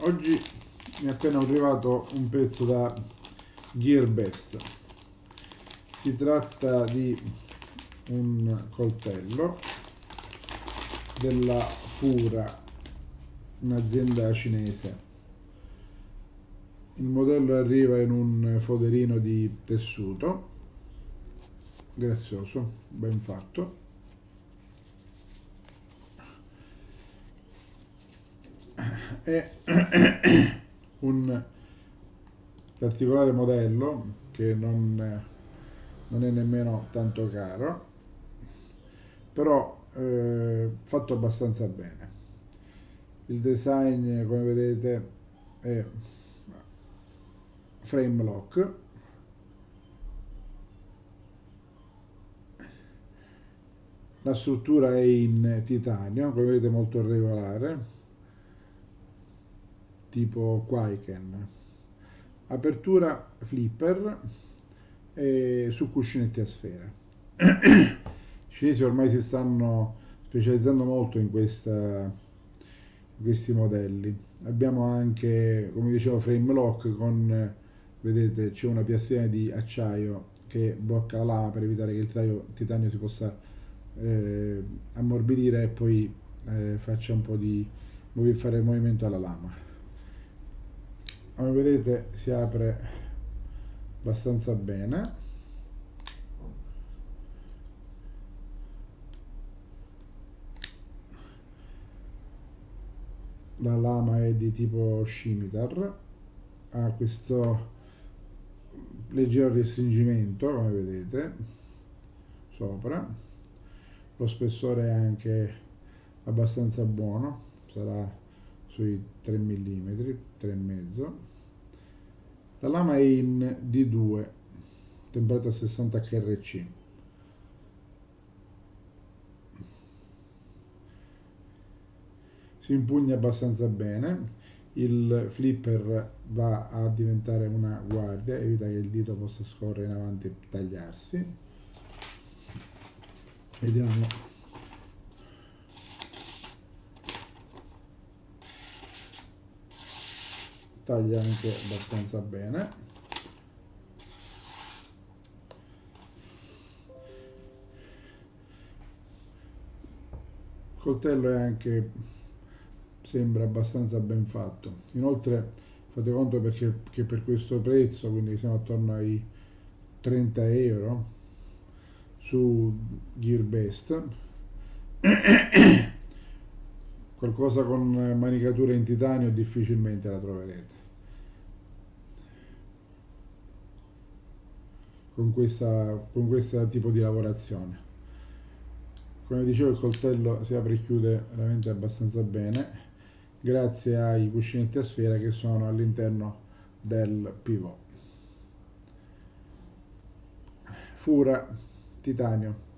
Oggi mi è appena arrivato un pezzo da Gearbest. Si tratta di un coltello della Fura, un'azienda cinese. Il modello arriva in un foderino di tessuto, grazioso, ben fatto. È un particolare modello che non è nemmeno tanto caro, però fatto abbastanza bene. Il design, come vedete, è frame lock, la struttura è in titanio, come vedete molto regolare, tipo Kwaiken. Apertura flipper e su cuscinetti a sfera. I cinesi ormai si stanno specializzando molto in questi modelli. Abbiamo anche, come dicevo, frame lock con, vedete, c'è una piastrina di acciaio che blocca la lama per evitare che il titanio si possa ammorbidire e poi faccia un po' di fare il movimento alla lama. Come vedete si apre abbastanza bene. La lama è di tipo scimitar, ha questo leggero restringimento, come vedete, sopra. Lo spessore è anche abbastanza buono, sarà sui 3 mm, 3,5. La lama è in D2, temperata a 60 HRC. Si impugna abbastanza bene. Il flipper va a diventare una guardia, evita che il dito possa scorrere in avanti e tagliarsi. Vediamo. Taglia anche abbastanza bene. Il coltello è anche, sembra abbastanza ben fatto. Inoltre fate conto perché che per questo prezzo, quindi siamo attorno ai 30 euro su Gearbest, qualcosa con manicatura in titanio difficilmente la troverete con questo tipo di lavorazione. Come dicevo, il coltello si apre e chiude veramente abbastanza bene grazie ai cuscinetti a sfera che sono all'interno del pivot. Fura, titanio.